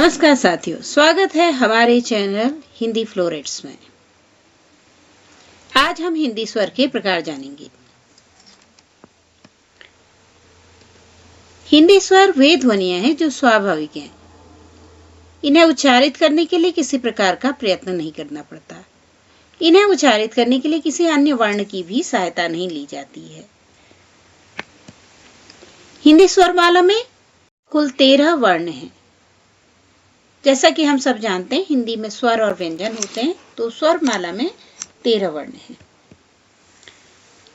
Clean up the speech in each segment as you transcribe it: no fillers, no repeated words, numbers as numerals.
नमस्कार साथियों, स्वागत है हमारे चैनल हिंदी फ्लोरेट्स में। आज हम हिंदी स्वर के प्रकार जानेंगे। हिंदी स्वर वे ध्वनियां हैं जो स्वाभाविक हैं। इन्हें उच्चारित करने के लिए किसी प्रकार का प्रयत्न नहीं करना पड़ता। इन्हें उच्चारित करने के लिए किसी अन्य वर्ण की भी सहायता नहीं ली जाती है। हिंदी स्वरमाला में कुल 13 वर्ण हैं। जैसा कि हम सब जानते हैं, हिंदी में स्वर और व्यंजन होते हैं, तो स्वर माला में 13 वर्ण हैं।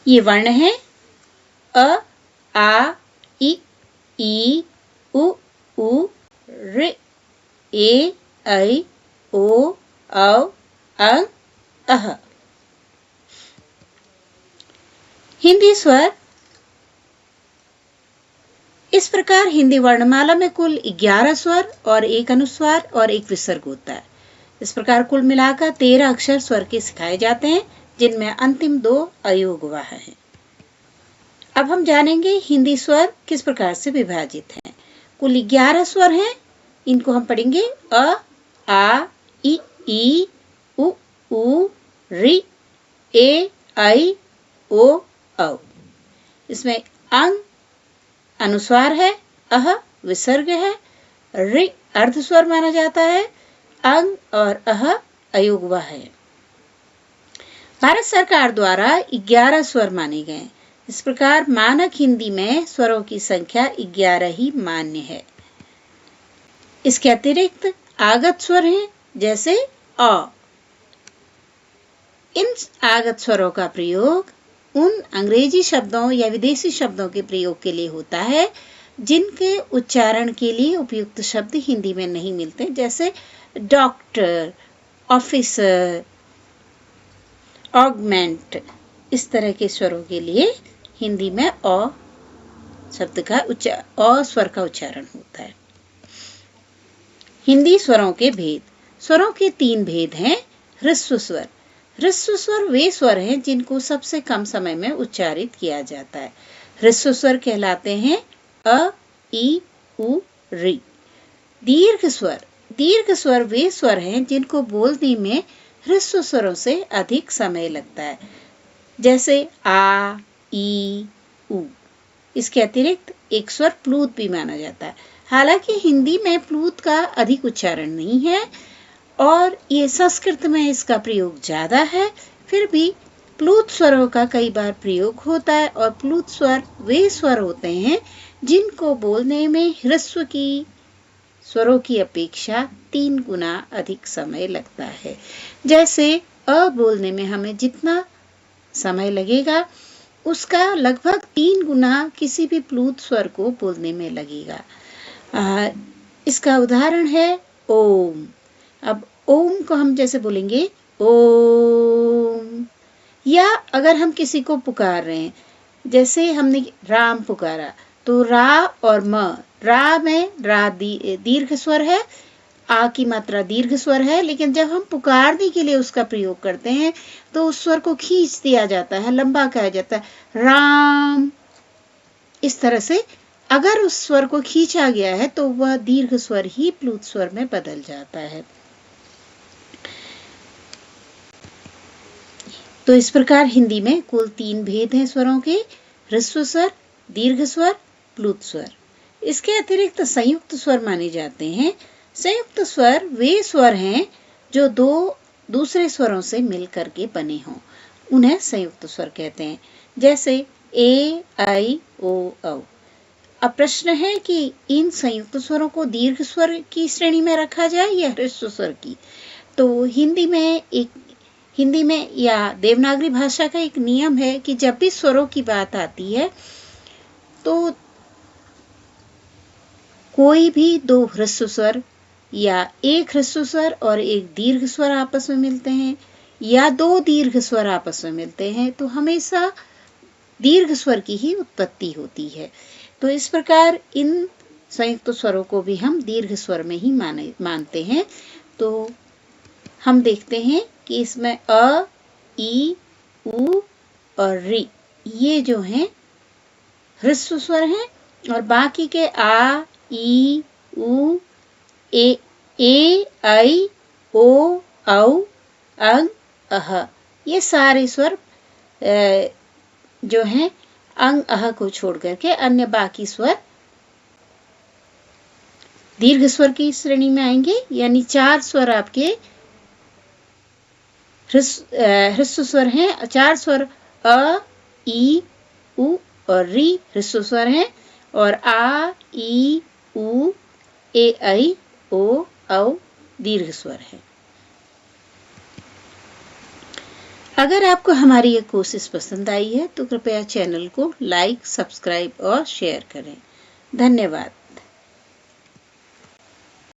ये वर्ण हैं अ, आ, ई, उ, ऋ, ए, ऐ, ओ, औ, अं, अह। हिंदी स्वर इस प्रकार हिंदी वर्णमाला में कुल 11 स्वर और एक अनुस्वार और एक विसर्ग होता है। इस प्रकार कुल मिलाकर 13 अक्षर स्वर के सिखाए जाते हैं, जिनमें अंतिम 2 अयोगवाह हैं। अब हम जानेंगे हिंदी स्वर किस प्रकार से विभाजित हैं। कुल 11 स्वर हैं। इनको हम पढ़ेंगे अ, आ, ई, उ, ऋ, ए, ऐ, ओ, औ। इसमें अंग अनुस्वार है, अह विसर्ग है, ऋ अर्ध स्वर माना जाता है, अंग और अह अयोगवाह है। भारत सरकार द्वारा 11 स्वर माने गए। इस प्रकार मानक हिंदी में स्वरों की संख्या 11 ही मान्य है। इसके अतिरिक्त आगत स्वर हैं, जैसे अ। इन आगत स्वरों का प्रयोग उन अंग्रेजी शब्दों या विदेशी शब्दों के प्रयोग के लिए होता है जिनके उच्चारण के लिए उपयुक्त शब्द हिंदी में नहीं मिलते, जैसे डॉक्टर, ऑफिसर, ऑगमेंट। इस तरह के स्वरों के लिए हिंदी में अ शब्द का अ स्वर का उच्चारण होता है। हिंदी स्वरों के भेद। स्वरों के 3 भेद हैं। ह्रस्व स्वर। ह्रस्व स्वर वे स्वर हैं जिनको सबसे कम समय में उच्चारित किया जाता है। ह्रस्व स्वर कहलाते हैं अ, ई, उ, ऋ। दीर्घ स्वर। दीर्घ स्वर वे स्वर हैं जिनको बोलने में ह्रस्व स्वरों से अधिक समय लगता है, जैसे आ, ई, उ। इसके अतिरिक्त एक स्वर प्लूत भी माना जाता है। हालांकि हिंदी में प्लूत का अधिक उच्चारण नहीं है और ये संस्कृत में इसका प्रयोग ज्यादा है, फिर भी प्लूत स्वरों का कई बार प्रयोग होता है और प्लूत स्वर वे स्वर होते हैं जिनको बोलने में ह्रस्व की स्वरों की अपेक्षा 3 गुना अधिक समय लगता है। जैसे अ बोलने में हमें जितना समय लगेगा उसका लगभग 3 गुना किसी भी प्लूत स्वर को बोलने में लगेगा। इसका उदाहरण है ओम। अब ओम को हम जैसे बोलेंगे ओम, या अगर हम किसी को पुकार रहे हैं, जैसे हमने राम पुकारा, तो रा और म, रा में रा दीर्घ स्वर है, आ की मात्रा दीर्घ स्वर है, लेकिन जब हम पुकारने के लिए उसका प्रयोग करते हैं तो उस स्वर को खींच दिया जाता है, लंबा कहा जाता है, राम। इस तरह से अगर उस स्वर को खींचा गया है तो वह दीर्घ स्वर ही प्लूत स्वर में बदल जाता है। तो इस प्रकार हिंदी में कुल 3 भेद हैं स्वरों के, ह्रस्व स्वर, दीर्घ स्वर, प्लूत स्वर। इसके अतिरिक्त संयुक्त स्वर माने जाते हैं। संयुक्त स्वर वे स्वर हैं जो 2 दूसरे स्वरों से मिल करके बने हों, उन्हें संयुक्त स्वर कहते हैं, जैसे ए, ऐ, ओ, औ। अब प्रश्न है कि इन संयुक्त स्वरों को दीर्घ स्वर की श्रेणी में रखा जाए या ह्रस्व स्वर की। तो हिंदी में या देवनागरी भाषा का एक नियम है कि जब भी स्वरों की बात आती है तो कोई भी 2 ह्रस्व स्वर या एक ह्रस्व स्वर और एक दीर्घ स्वर आपस में मिलते हैं या 2 दीर्घ स्वर आपस में मिलते हैं तो हमेशा दीर्घ स्वर की ही उत्पत्ति होती है। तो इस प्रकार इन संयुक्त स्वरों को भी हम दीर्घ स्वर में ही मानते हैं। तो हम देखते हैं कि इसमें अ, ई, उ और ऋ ये जो हैं ह्रस्व स्वर हैं और बाकी के आ, ई, उ, ए, ए, ऐ, ओ, औ, अं, अह। ये सारे स्वर जो हैं अंग अह को छोड़ करके अन्य बाकी स्वर दीर्घ स्वर की श्रेणी में आएंगे। यानी 4 स्वर आपके ह्रस्व स्वर हैं। 4 स्वर अ, ई, उ और री ह्रस्व स्वर हैं और आ, ई, उ, ए, ऐ, ओ, औ दीर्घ स्वर है। अगर आपको हमारी ये कोशिश पसंद आई है तो कृपया चैनल को लाइक, सब्सक्राइब और शेयर करें। धन्यवाद।